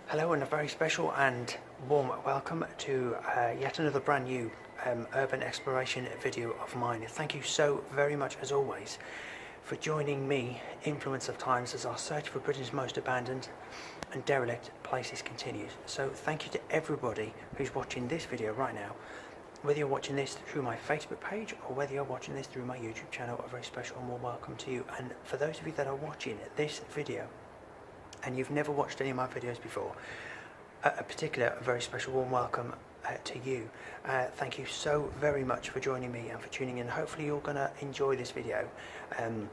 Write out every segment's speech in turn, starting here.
Hello and a very special and warm welcome to yet another brand new urban exploration video of mine. Thank you so very much as always for joining me, Influence of Times, as our search for Britain's most abandoned and derelict places continues. So thank you to everybody who's watching this video right now, whether you're watching this through my Facebook page or whether you're watching this through my YouTube channel. A very special and warm welcome to you. And for those of you that are watching this video and you've never watched any of my videos before, a very special warm welcome to you. Thank you so very much for joining me and for tuning in. Hopefully you're going to enjoy this video, and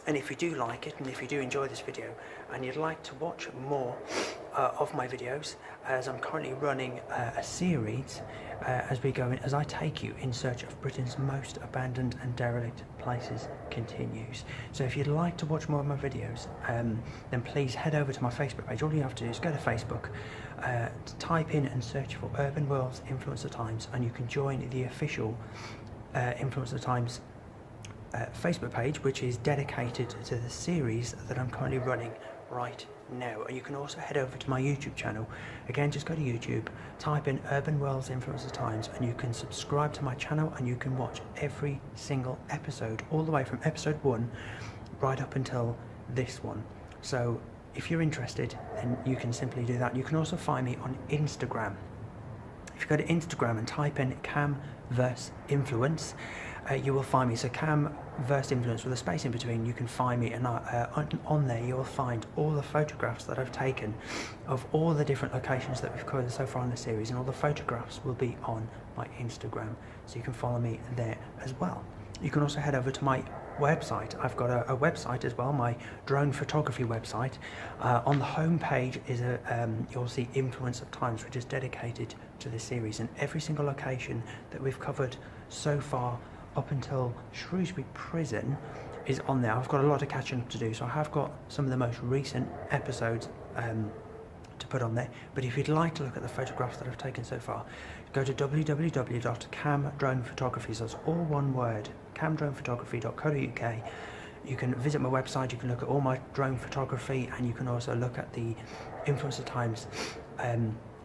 if you do like it and if you do enjoy this video and you'd like to watch more of my videos, as I'm currently running a series as I take you in search of Britain's most abandoned and derelict places continues. So if you'd like to watch more of my videos, then please head over to my Facebook page. All you have to do is go to Facebook, type in and search for Urban World's Influence of Times, and you can join the official Influence of Times Facebook page, which is dedicated to the series that I'm currently running right now. And you can also head over to my YouTube channel. Again, just go to YouTube, type in Urban World's Influence of Times, and you can subscribe to my channel and you can watch every single episode, all the way from episode 1 right up until this one. So if you're interested, then you can simply do that. You can also find me on Instagram. If you go to Instagram and type in Cam_Influence, you will find me. So Cam_Influence with a space in between, you can find me, and on there you will find all the photographs that I've taken of all the different locations that we've covered so far in the series, and all the photographs will be on my Instagram, so you can follow me there as well. You can also head over to my website. I've got a website as well, my drone photography website. On the home page is you'll see Influence of Times, which is dedicated to this series, and every single location that we've covered so far up until Shrewsbury Prison is on there. I've got a lot of catching up to do, so I have got some of the most recent episodes to put on there. But if you'd like to look at the photographs that I've taken so far, go to www.camdronephotography, so it's all one word, camdronephotography.co.uk. You can visit my website, you can look at all my drone photography, and you can also look at the Influence of Times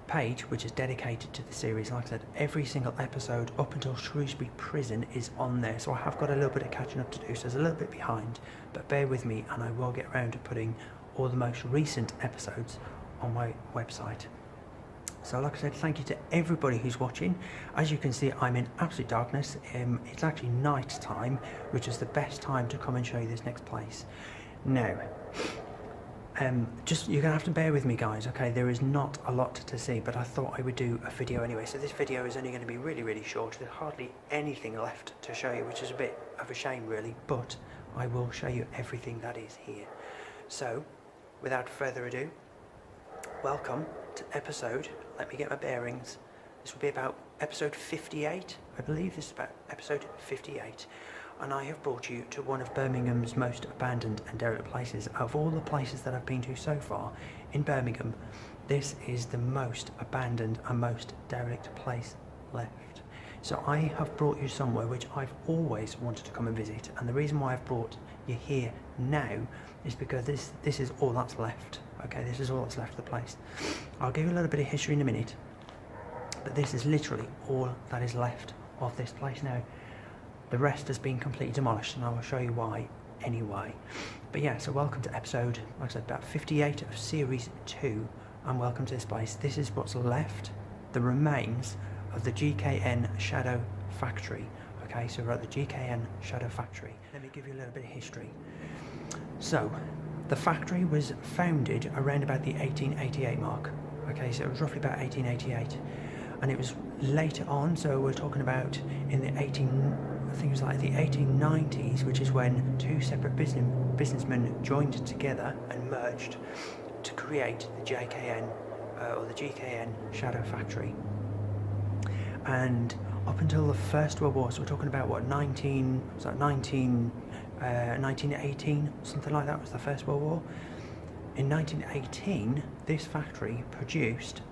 page, which is dedicated to the series. Like I said, every single episode up until Shrewsbury Prison is on there, so I have got a little bit of catching up to do, so there's a little bit behind, but bear with me and I will get around to putting all the most recent episodes on my website. So like I said, thank you to everybody who's watching. As you can see, I'm in absolute darkness. It's actually night time, which is the best time to come and show you this next place. Now, you're gonna have to bear with me, guys, okay? There is not a lot to see, but I thought I would do a video anyway. So this video is only going to be really short. There's hardly anything left to show you, which is a bit of a shame really, but I will show you everything that is here. So without further ado, welcome to episode, let me get my bearings, this will be about episode 58, I believe this is about episode 58. And I have brought you to one of Birmingham's most abandoned and derelict places. Of all the places that I've been to so far in Birmingham, this is the most abandoned and most derelict place left. So I have brought you somewhere which I've always wanted to come and visit, and the reason why I've brought you here now is because this is all that's left. Okay, this is all that's left of the place. I'll give you a little bit of history in a minute, but this is literally all that is left of this place now. The rest has been completely demolished, and I will show you why anyway. But yeah, so welcome to episode, like I said, about 58 of series 2, and welcome to this place. This is what's left, the remains of the GKN Shadow Factory. Okay, so we're at the GKN Shadow Factory. Let me give you a little bit of history. So, the factory was founded around about the 1888 mark. Okay, so it was roughly about 1888. And it was later on, so we're talking about in the 1890s, which is when two separate businessmen joined together and merged to create the JKN, or the GKN Shadow Factory. And up until the First World War, so we're talking about what, 1918, something like that was the First World War. In 1918, this factory produced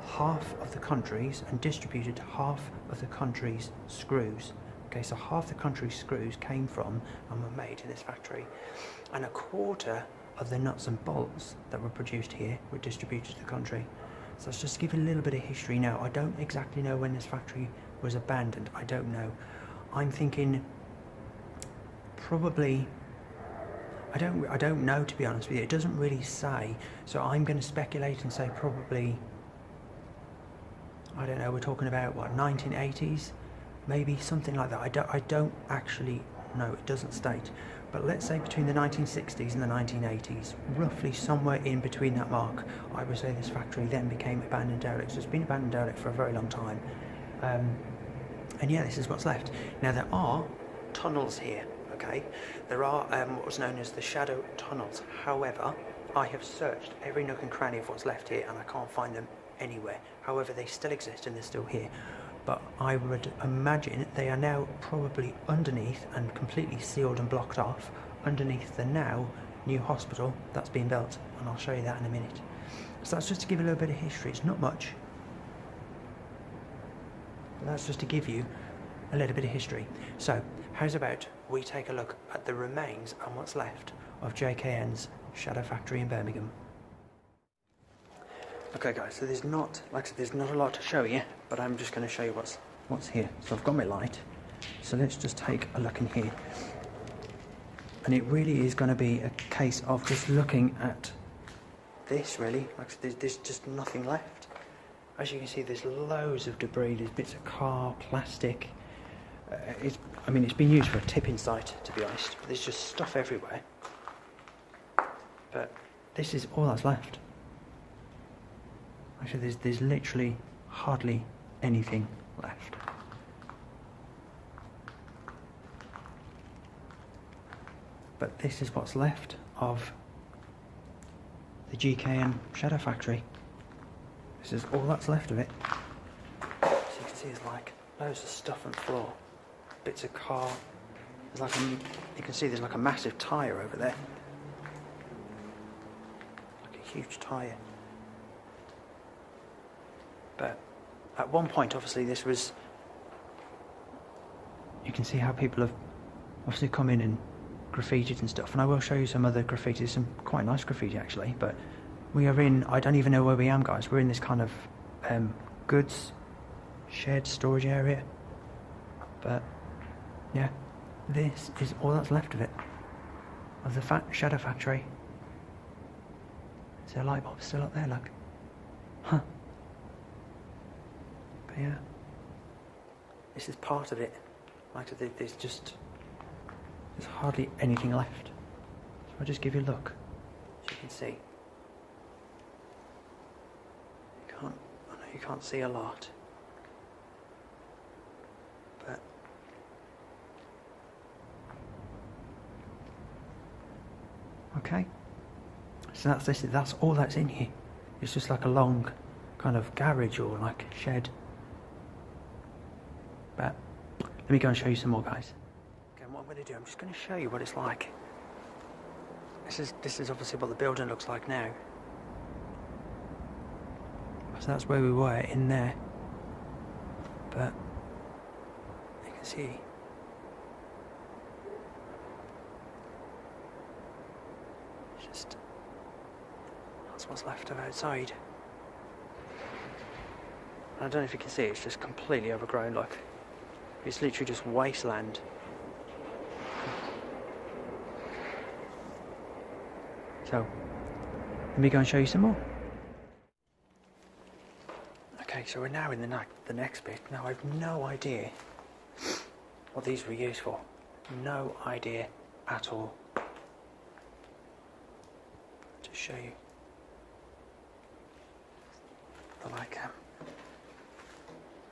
half of the country's and distributed half of the country's screws. Okay, so half the country's screws came from and were made in this factory, and a quarter of the nuts and bolts that were produced here were distributed to the country. So let's just give you a little bit of history now. I don't exactly know when this factory was abandoned. I don't know. I'm thinking probably, I don't know, to be honest with you. It doesn't really say. So I'm going to speculate and say probably, I don't know, we're talking about what, 1980s? Maybe something like that. I don't actually know. It doesn't state. But let's say between the 1960s and the 1980s, roughly somewhere in between that mark, I would say this factory then became abandoned derelict. So it's been abandoned derelict for a very long time. And yeah, this is what's left. Now there are tunnels here, okay? There are what was known as the shadow tunnels. However, I have searched every nook and cranny of what's left here and I can't find them anywhere. However, they still exist and they're still here. But I would imagine they are now probably underneath and completely sealed and blocked off underneath the now new hospital that's being built, and I'll show you that in a minute. So that's just to give you a little bit of history. It's not much, but that's just to give you a little bit of history. So how's about we take a look at the remains and what's left of JKN's Shadow Factory in Birmingham. Okay guys, so there's not, like I said, there's not a lot to show you, but I'm just going to show you what's here. So I've got my light, so let's just take a look in here. And it really is going to be a case of just looking at this, really. Like I said, there's just nothing left. As you can see, there's loads of debris. There's bits of car, plastic. It's been used for a tipping site, to be honest. But there's just stuff everywhere. But this is all that's left. Actually, there's literally hardly anything left. But this is what's left of the GKN Shadow Factory. This is all that's left of it. So you can see there's like loads of stuff on the floor. Bits of car. There's like you can see there's like a massive tyre over there. Like a huge tyre. But at one point, obviously, this was... You can see how people have obviously come in and graffitied and stuff. And I will show you some other graffiti, some quite nice graffiti, actually. But we are in... I don't even know where we am, guys. We're in this kind of goods shed storage area. But, yeah, this is all that's left of it. Of the Shadow Factory. Is there a light bulb still up there, look? Huh. But yeah, this is part of it. Like I said, there's hardly anything left. So I'll just give you a look, so you can see. I know you can't see a lot, but okay. So that's all that's in here. It's just like a long kind of garage or like shed. But let me go and show you some more, guys. Okay, and what I'm going to do, I'm just going to show you what it's like. This is obviously what the building looks like now. So that's where we were, in there. But you can see just that's what's left of outside. And I don't know if you can see, it's just completely overgrown. Look, it's literally just wasteland. So let me go and show you some more. Okay, so we're now in the next bit. Now I've no idea what these were used for. No idea at all. Just show you. They're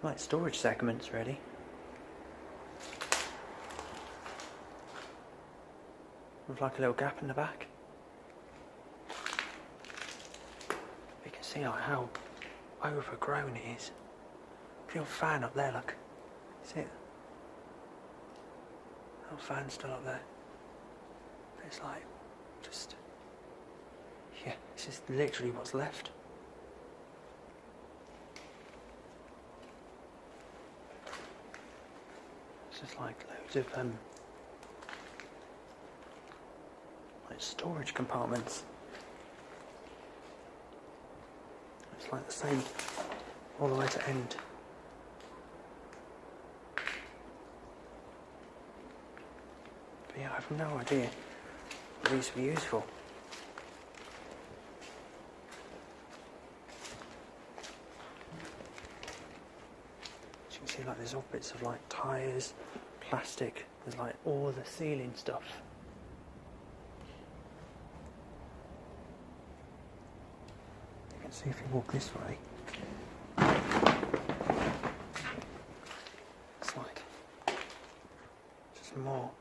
like storage segments, really. With like a little gap in the back. You can see like how overgrown it is. The old fan up there, look. See it? The old fan's still up there. It's like, just... yeah, this is literally what's left. It's just like loads of like storage compartments. It's like the same all the way to end. But yeah, I have no idea what these were used for. As you can see, like there's all bits of like tyres, plastic, there's like all the ceiling stuff. You can see if you walk this way. It's like just more.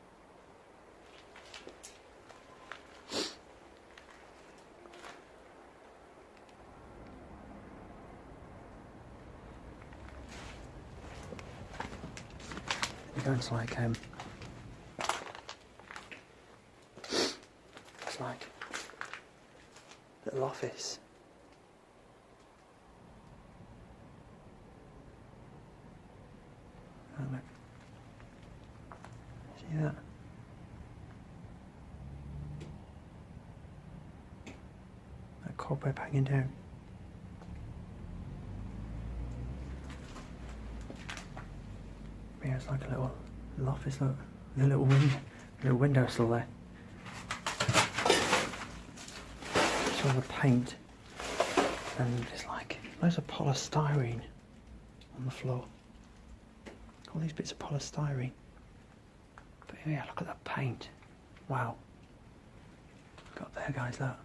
You go into like it's like a little office. Oh, look. See that? That cobweb hanging down. Yeah, it's like a little office, look. With a little window still there. It's all the paint. And there's like loads of polystyrene on the floor. All these bits of polystyrene. But yeah, look at that paint. Wow. Look up there, guys, look.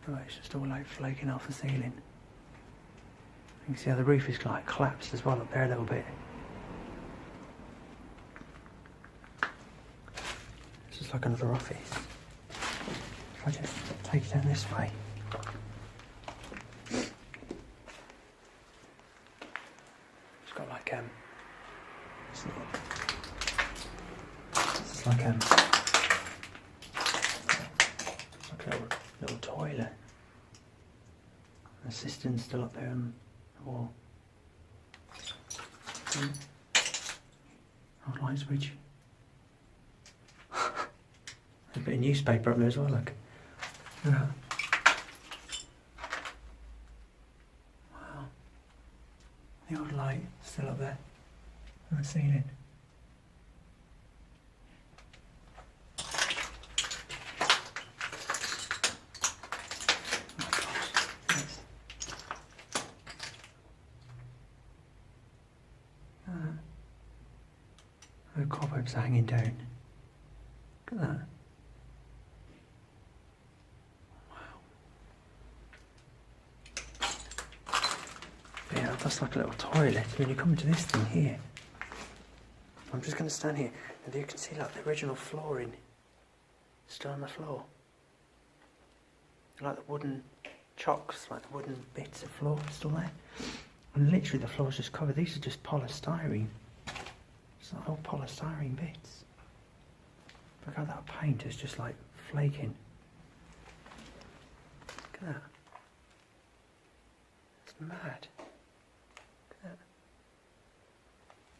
Oh, it's just all like flaking off the ceiling. You can see how the roof is like collapsed as well up there a little bit. It's just like another office. If I just take it down this way. It's got like it's like a little toilet. The cistern's still up there on the wall. Oh, light switch. There's a bit of newspaper up there as well, look. Look at that. Wow. The old light still up there on the ceiling. The cobwebs are hanging down. Look at that. Wow. Yeah, that's like a little toilet. When you come into this thing here, I'm just going to stand here, and you can see like the original flooring still on the floor. Like the wooden chocks, like the wooden bits of floor still there. And literally the floor's just covered. These are just polystyrene. It's like all polystyrene bits. Look how that paint is just like flaking. Look at that. It's mad. Look at that.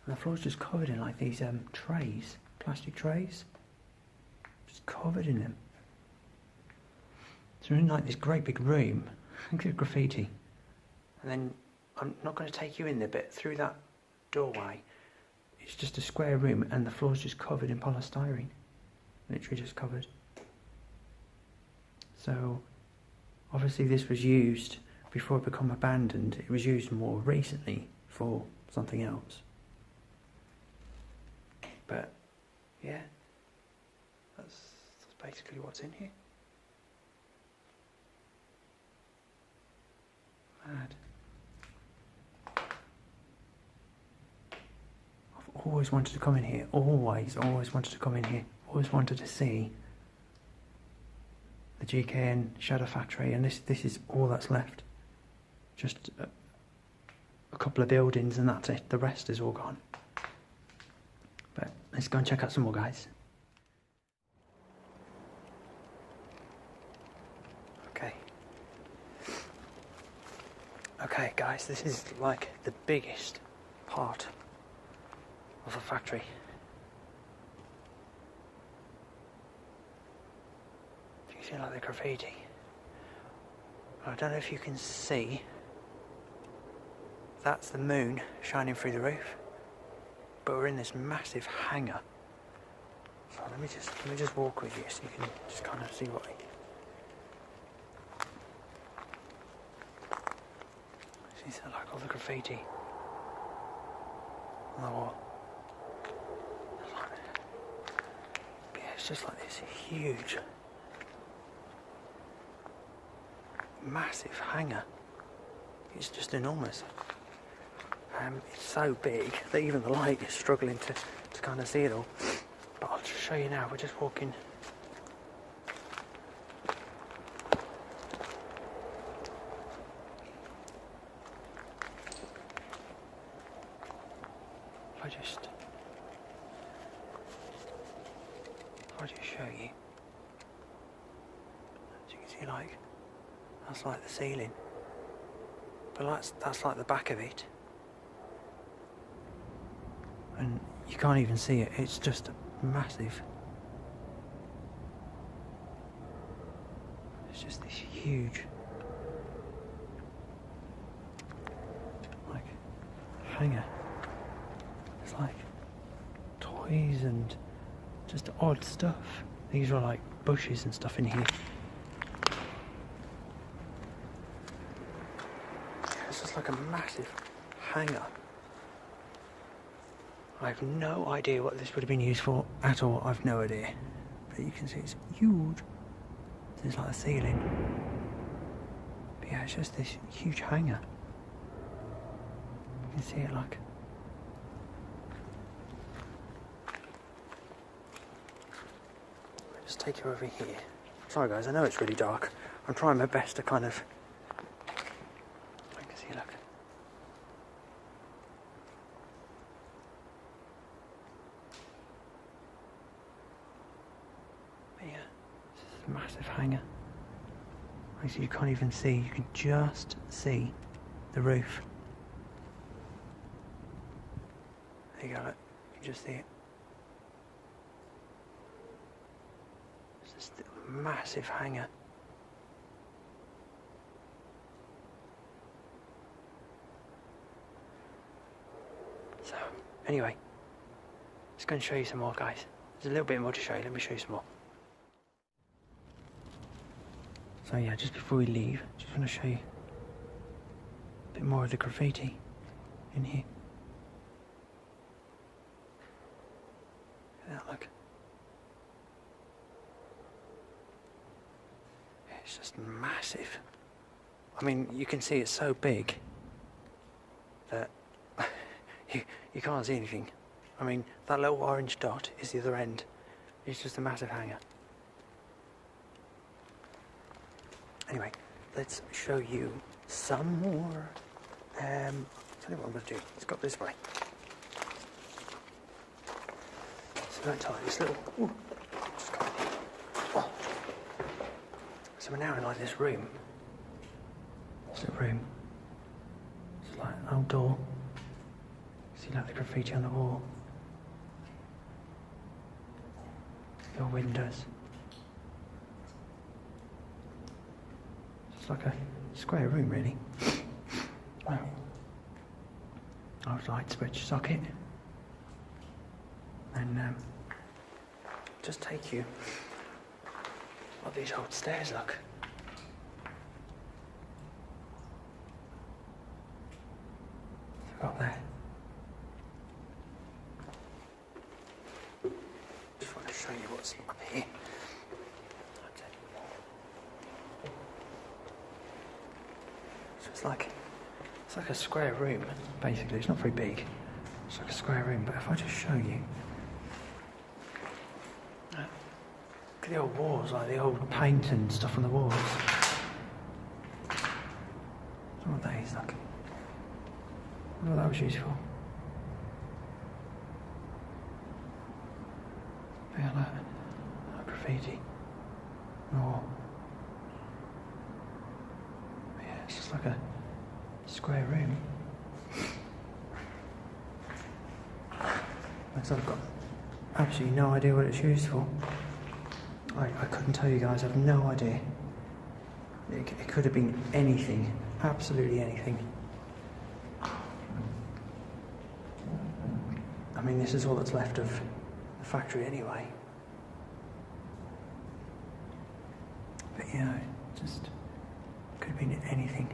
And the floor's just covered in like these trays, plastic trays. Just covered in them. So we're in like this great big room. Look at graffiti. And then I'm not going to take you in there, but through that doorway it's just a square room and the floor's just covered in polystyrene. Literally just covered. So obviously this was used before it became abandoned. It was used more recently for something else. But yeah, that's basically what's in here. Mad. I've always wanted to come in here. Always wanted to come in here. Always wanted to see the GKN shadow factory, and this is all that's left. Just a couple of buildings and that's it. The rest is all gone. But let's go and check out some more, guys. Okay guys, this is like the biggest part of the factory. You can see like the graffiti. I don't know if you can see, that's the moon shining through the roof, but we're in this massive hangar. So let me just walk with you so you can just kind of see what see like all the graffiti on the wall. Yeah, it's just like this huge, massive hangar. It's just enormous. It's so big that even the light is struggling to kind of see it all. But I'll just show you now. We're just walking. If I just show you. As you can see, like, that's like the ceiling. But that's like the back of it. And you can't even see it. It's just massive. It's just this huge, like, hangar. It's like toys and just odd stuff. These are like bushes and stuff in here. It's just like a massive hangar. I have no idea what this would have been used for at all. I've no idea. But you can see it's huge. There's like a ceiling. But yeah, it's just this huge hangar. You can see it like. I'll just take you over here. Sorry guys, I know it's really dark. I'm trying my best to kind of. I can see, look. Massive hangar. Actually, you can't even see, you can just see the roof. There you go, look. You can just see it. It's just a massive hangar. So, anyway, just going to show you some more, guys. There's a little bit more to show you. Let me show you some more. So yeah, just before we leave, just want to show you a bit more of the graffiti in here. Look at that, look. It's just massive. I mean, you can see it's so big that you can't see anything. I mean, that little orange dot is the other end. It's just a massive hangar. Anyway, let's show you some more. Tell you what I'm going to do. Let's go this way. So don't tell this little. Ooh, just go. Oh. So we're now in like this room. It's a room. It's like an old door. See like the graffiti on the wall. Your windows. It's like a square room, really. Oh, light switch socket. and just take you up these old stairs, look. Up there. Just want to show you what's up here. So it's like a square room, basically. It's not very big. It's like a square room, but if I just show you. Look at the old walls, like the old paint and stuff on the walls. Some of these, look. I thought that was useful. Yeah, like graffiti. Or yeah, it's just like a square room. So I've got absolutely no idea what it's used for. I couldn't tell you guys, I've no idea. It could have been anything, absolutely anything. I mean, this is all that's left of the factory anyway. But you know, it just could have been anything.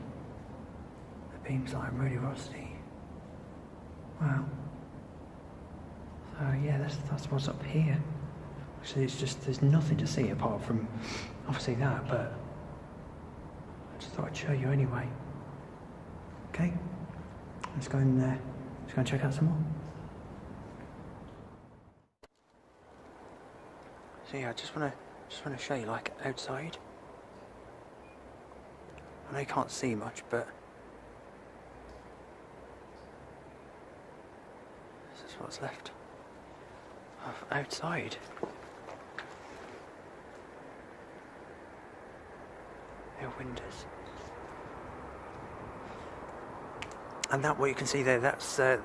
The beam's like really rusty. Wow. So yeah, that's what's up here. Actually, it's just, there's nothing to see apart from obviously that, but I just thought I'd show you anyway. Okay? Let's go in there. Let's go and check out some more. So yeah, I just want to show you like outside. I know you can't see much, but this is what's left of outside. Their windows. And that, what you can see there, that's the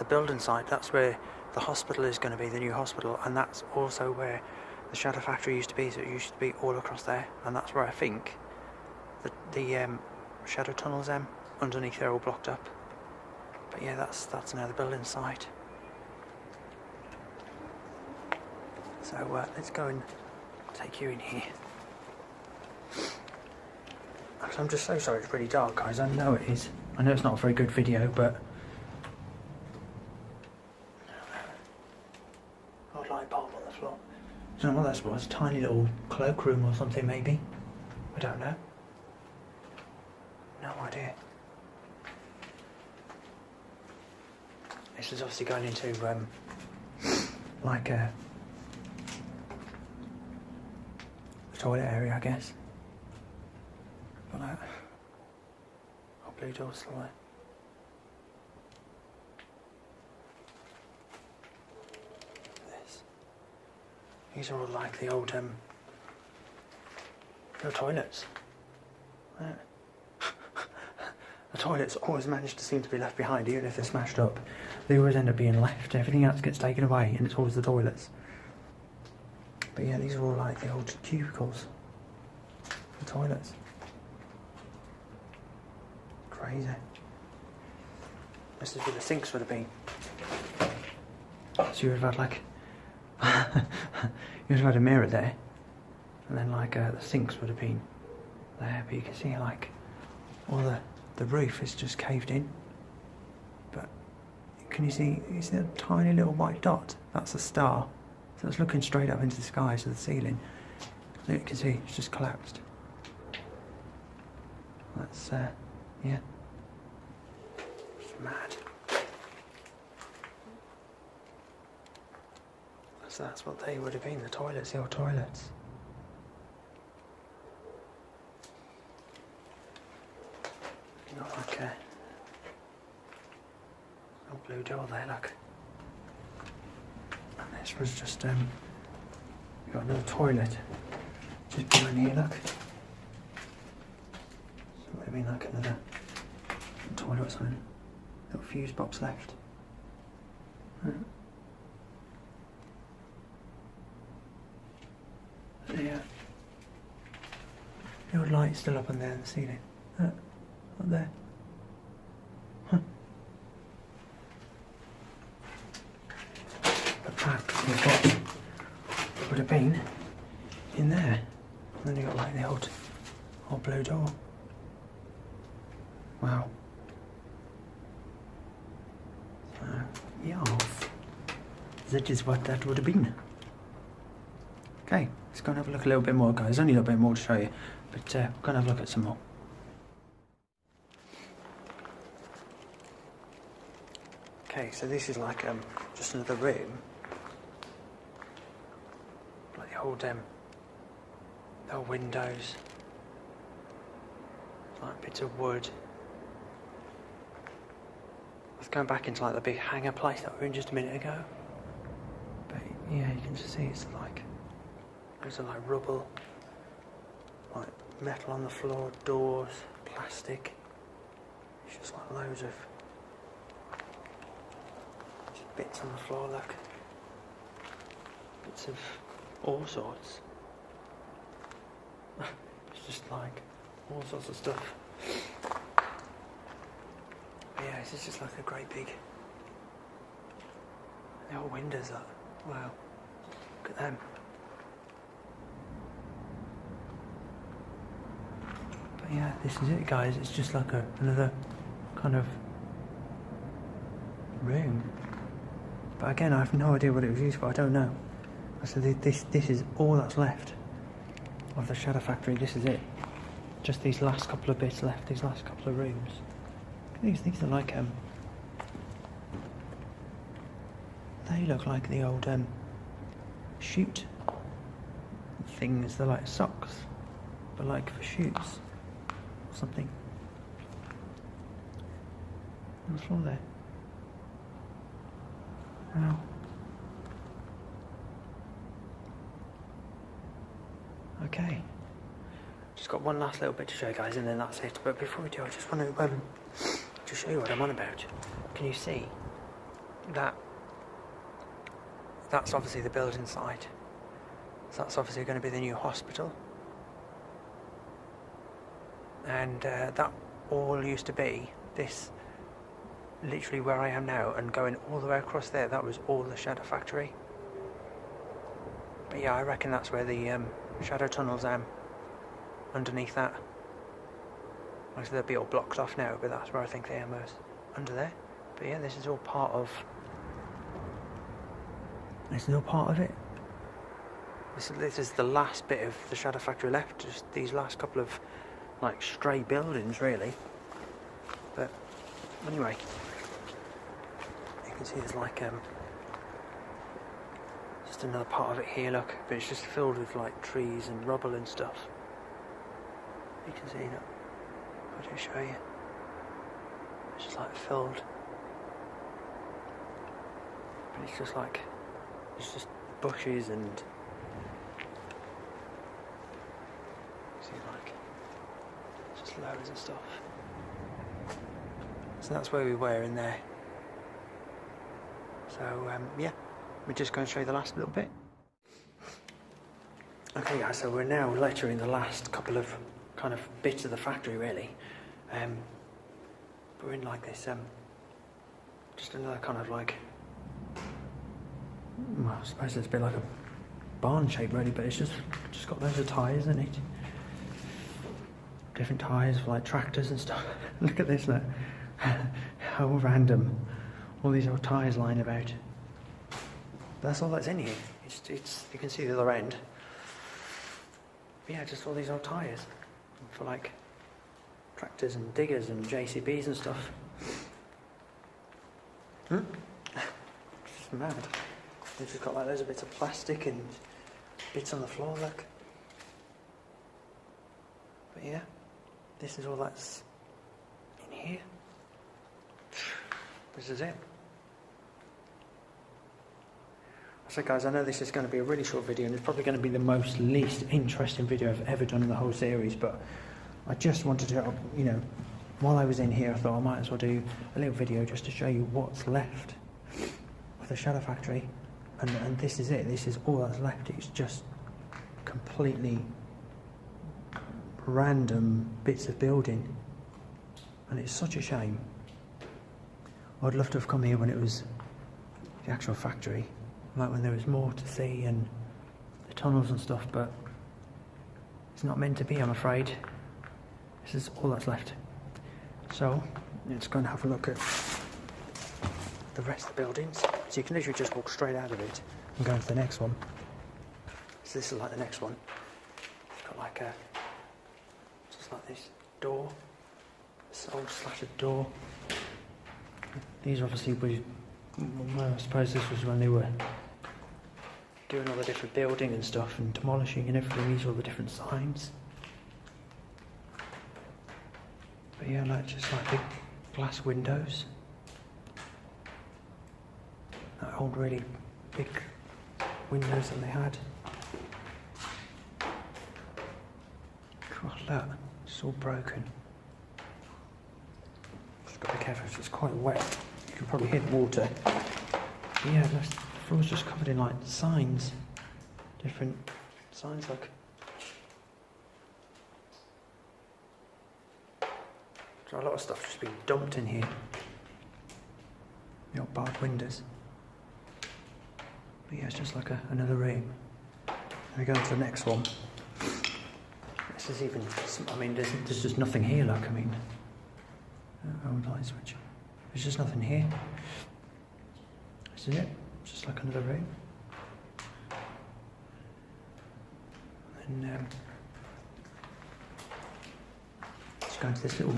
building site. That's where the hospital is going to be, the new hospital, and that's also where the shadow factory used to be. So it used to be all across there, and that's where I think the shadow tunnels underneath there all blocked up. But yeah, that's now the building site. So let's go and take you in here. Actually, I'm just so sorry it's really dark, guys. I know it is. I know it's not a very good video, but old light bulb on the floor. I don't know what that was. A tiny little cloakroom or something, maybe. I don't know. No idea. This is obviously going into like a toilet area, I guess. But like, oh, blue door's still there. These are all like the old toilets. Yeah. The toilets always manage to seem to be left behind, even if they're smashed up. They always end up being left. Everything else gets taken away, and it's always the toilets. But yeah, these are all like the old cubicles. The toilets. Crazy. This is where the sinks would have been. So you would have had like you would have had a mirror there, and then like the sinks would have been there. But you can see like all the roof is just caved in. But can you see a tiny little white dot? That's a star. So it's looking straight up into the sky to the ceiling. So you can see it's just collapsed. That's yeah. It's mad. So that's what they would have been, the toilets, the old toilets. Not like a old blue door there, look. And this was just we've got another toilet just behind here, look. So it would have been like another toilet or something. Little fuse box left. Right. Yeah. The old light's still up on there in the ceiling. Up there. Huh. The back. would have been in there. And then you got like the old blue door. Wow. Yeah, that is what that would have been. Okay, let's go and have a look a little bit more, guys. Only a little bit more to show you, but we're going to have a look at some more. Okay, so this is like just another room. Like the old windows. Like bits of wood. I was going back into like the big hangar place that we were in just a minute ago. But yeah, you can just see it's like there's like rubble, like metal on the floor, doors, plastic. It's just like loads of bits on the floor, look. Bits of all sorts. It's just like all sorts of stuff. But yeah, this is just like a great big... The old windows up. Wow. Look at them. But yeah, this is it, guys. It's just like another kind of room. But again, I have no idea what it was used for. I don't know. So this is all that's left of the Shadow Factory. This is it. Just these last couple of bits left. These last couple of rooms. These are like they look like the old chute things. They're like socks, but like for chutes or something. On the floor there. Wow. Okay. Just got one last little bit to show you guys, and then that's it. But before we do, I just want to just show you what I'm on about. Can you see that? That's obviously the building site. So that's obviously going to be the new hospital. And that all used to be this, literally where I am now, and going all the way across there, that was all the Shadow Factory. But yeah, I reckon that's where the shadow tunnels underneath that. Obviously they'll be all blocked off now, but that's where I think they are most, under there. But yeah, this is all part of it. This is the last bit of the Shadow Factory left, just these last couple of like stray buildings really. But anyway, you can see there's like just another part of it here, look, but it's just filled with like trees and rubble and stuff. You can see that. I'll just show you. It's just like filled. But it's just like, it's just bushes and see like, just loads of stuff. So that's where we were in there. So yeah, we're just going to show you the last little bit. Okay guys, so we're now later in the last couple of kind of bits of the factory really. We're in like this, just another kind of like, well, I suppose it's a bit like a barn shape really, but it's just got loads of tyres in it. Different tyres for like tractors and stuff. Look at this, look. How random. All these old tyres lying about. But that's all that's in here. It's you can see the other end. But yeah, just all these old tyres for like tractors and diggers and JCBs and stuff. It's just mad. They've just got like loads of bits of plastic and bits on the floor, look. But yeah, this is all that's in here. This is it. So guys, I know this is going to be a really short video and it's probably going to be the least interesting video I've ever done in the whole series, but I just wanted to, you know, while I was in here I thought I might as well do a little video just to show you what's left with the Shadow Factory, and this is it. This is all that's left. It's just completely random bits of building, and it's such a shame. I'd love to have come here when it was the actual factory, like when there was more to see and the tunnels and stuff, but it's not meant to be, I'm afraid. This is all that's left. So let's go and have a look at the rest of the buildings. So you can literally just walk straight out of it and go into the next one. So this is like the next one. It's got like a, just like this door, this old slatted door. These obviously were, well, I suppose this was when they were doing all the different building and stuff and demolishing and everything. These are all the different signs. But yeah, like just like big glass windows. That old really big windows that they had. God, look, it's all broken. Just got to be careful, it's quite wet. You can probably hear the water. But yeah, the floor's just covered in like signs. Different signs, like. So a lot of stuff just been dumped in here. The old barred windows. But yeah, it's just like another room. Then we go on to the next one. This is even, I mean, there's just nothing here, like, I mean. Old light switch. There's just nothing here. This is it. It's just like another room. And let's go into this little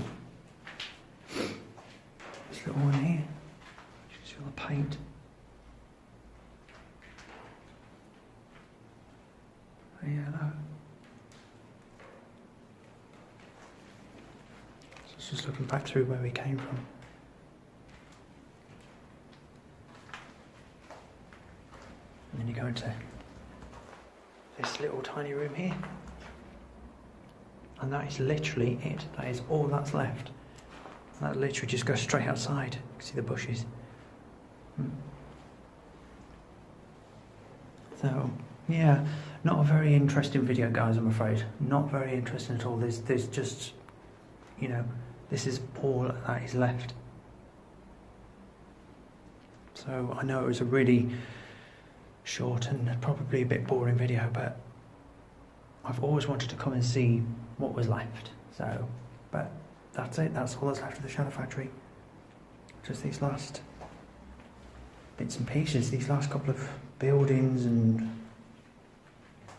one here. You can see all the paint. Oh, yeah, look. So it's just looking back through where we came from. And then you go into this little tiny room here. And that is literally it. That is all that's left. That literally just goes straight outside. You can see the bushes. So, yeah, not a very interesting video, guys, I'm afraid. Not very interesting at all. There's just, you know, this is all that is left. So, I know it was a really short and probably a bit boring video, but I've always wanted to come and see what was left. So, but that's it. That's all that's left of the Shadow Factory. Just these last bits and pieces, these last couple of buildings and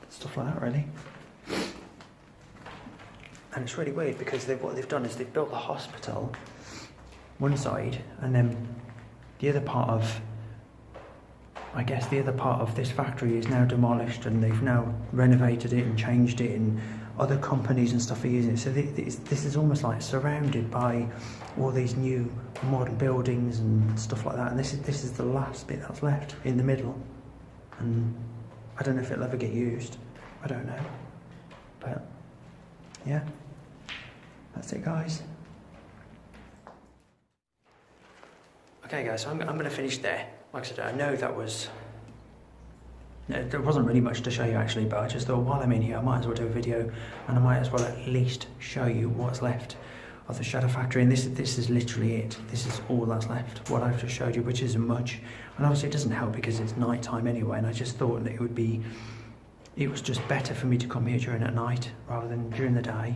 stuff like that, really. And it's really weird because what they've done is they've built the hospital one side, and then the other part of, I guess the other part of this factory is now demolished, and they've now renovated it and changed it, and other companies and stuff are using it. So this is almost like surrounded by all these new modern buildings and stuff like that. And this is the last bit that's left in the middle. And I don't know if it'll ever get used. I don't know. But yeah, that's it, guys. Okay, guys, so I'm going to finish there. Like I said, I know that was... there wasn't really much to show you, actually, but I just thought while I'm in here, I might as well do a video, and I might as well at least show you what's left of the Shadow Factory. And this is literally it. This is all that's left, what I've just showed you, which isn't much. And obviously it doesn't help because it's night time anyway, and I just thought that it was just better for me to come here during at night rather than during the day.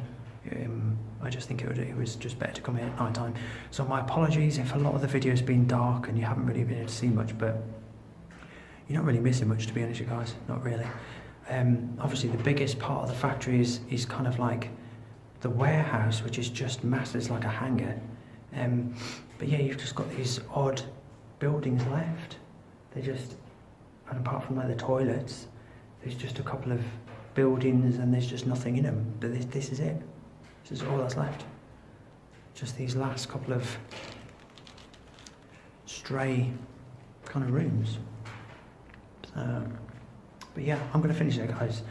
I just think it was just better to come here at night time. So my apologies if a lot of the video's been dark and you haven't really been able to see much, but you're not really missing much, to be honest, you guys. Not really. Obviously, the biggest part of the factory is kind of like the warehouse, which is just massive. It's like a hangar. But yeah, you've just got these odd buildings left. And apart from like the toilets, there's just a couple of buildings, and there's just nothing in them. But this is it. This is all that's left. Just these last couple of stray kind of rooms. But yeah, I'm going to finish there, guys.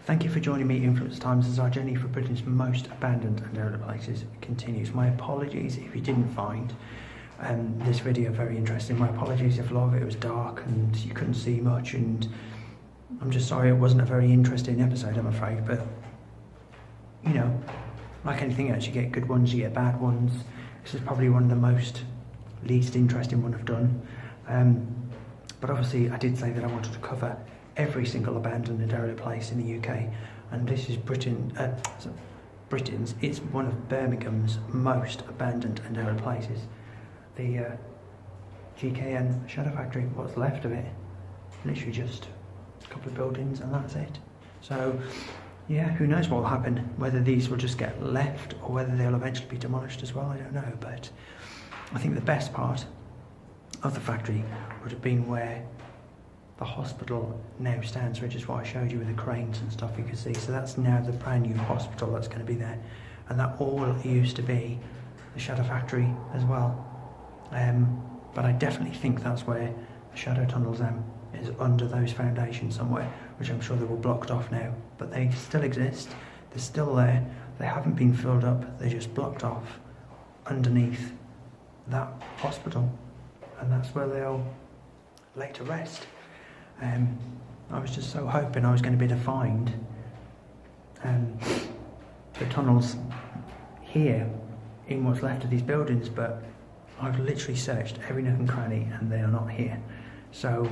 Thank you for joining me in Influence Times as our journey for Britain's most abandoned and derelict places continues. My apologies if you didn't find this video very interesting. My apologies if a lot of it was dark and you couldn't see much, and I'm just sorry it wasn't a very interesting episode, I'm afraid. But you know, like anything else, you get good ones, you get bad ones. This is probably one of the least interesting one I've done. But obviously I did say that I wanted to cover every single abandoned and derelict place in the UK, and this is Britain's. It's one of Birmingham's most abandoned and derelict places. The GKN shadow factory, what's left of it, literally just a couple of buildings and that's it. So yeah, who knows what will happen, whether these will just get left or whether they'll eventually be demolished as well, I don't know. But I think the best part of the factory would have been where the hospital now stands, which is what I showed you with the cranes and stuff you can see. So that's now the brand new hospital that's going to be there, and that all used to be the shadow factory as well. But I definitely think that's where the shadow tunnels is, under those foundations somewhere, which I'm sure they were blocked off now, but they still exist. They're still there. They haven't been filled up. They're just blocked off underneath that hospital, and that's where they'll lay to rest. I was just so hoping I was going to be able to find the tunnels here in what's left of these buildings, but I've literally searched every nook and cranny and they are not here. So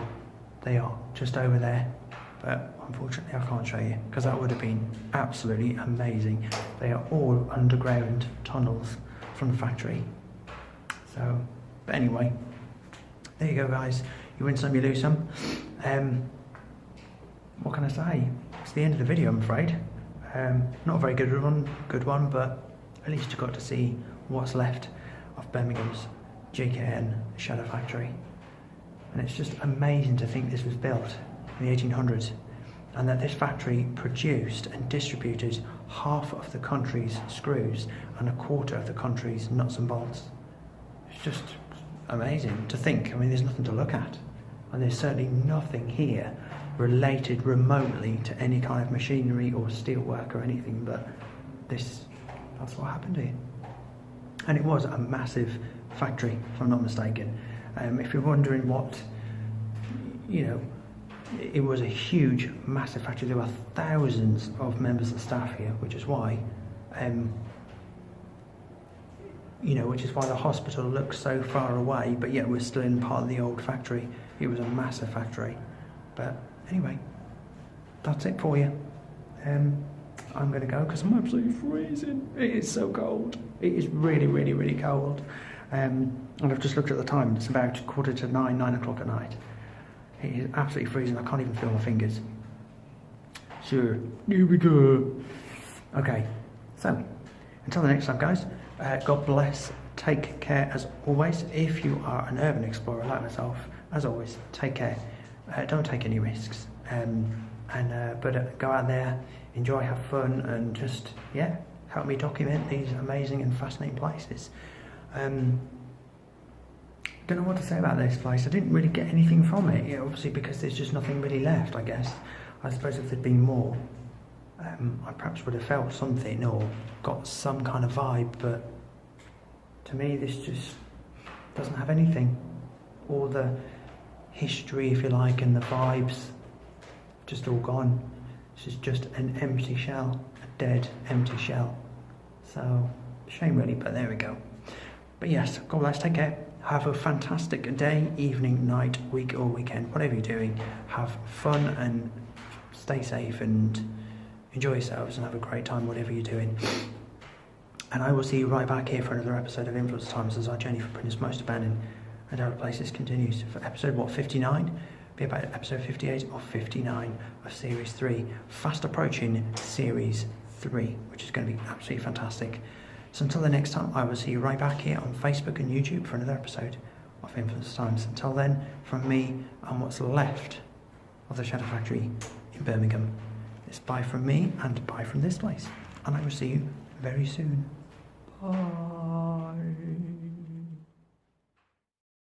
they are just over there, but unfortunately I can't show you because that would have been absolutely amazing. They are all underground tunnels from the factory. So, but anyway, there you go guys. You win some, you lose some. What can I say? It's the end of the video, I'm afraid. Not a very good one, but at least you got to see what's left of Birmingham's GKN shadow factory. And it's just amazing to think this was built in the 1800s, and that this factory produced and distributed half of the country's screws and a quarter of the country's nuts and bolts. It's just amazing to think. I mean, there's nothing to look at, and there's certainly nothing here related remotely to any kind of machinery or steelwork or anything, but that's what happened here. And it was a massive factory, if I'm not mistaken. If you're wondering what, it was a huge, massive factory. There were thousands of members of staff here, which is why the hospital looks so far away, but yet we're still in part of the old factory. It was a massive factory. But anyway, that's it for you. I'm going to go because I'm absolutely freezing. It is so cold. It is really, really, really cold. And I've just looked at the time. It's about 9:45, 9 o'clock at night. It is absolutely freezing. I can't even feel my fingers. So, here we go. Okay, so until the next time, guys. God bless. Take care as always. If you are an urban explorer like myself, as always, take care. Don't take any risks. But go out there, enjoy, have fun, and just help me document these amazing and fascinating places. Don't know what to say about this place. I didn't really get anything from it, obviously because there's just nothing really left, I guess. I suppose if there'd been more, I perhaps would have felt something or got some kind of vibe, but to me this just doesn't have anything. All the history, if you like, and the vibes, just all gone. This is just an empty shell, a dead, empty shell. So, shame really, but there we go. But yes, God bless, take care. Have a fantastic day, evening, night, week or weekend, whatever you're doing. Have fun and stay safe and enjoy yourselves and have a great time, whatever you're doing. And I will see you right back here for another episode of Influence Times as our journey for Britain's most abandoned and derelict places continues. For episode, 59? Be about episode 58 or 59 of Series 3. Fast approaching Series 3, which is going to be absolutely fantastic. So until the next time, I will see you right back here on Facebook and YouTube for another episode of Influence Times. Until then, from me and what's left of the Shadow Factory in Birmingham, it's bye from me and bye from this place. And I will see you very soon. Bye.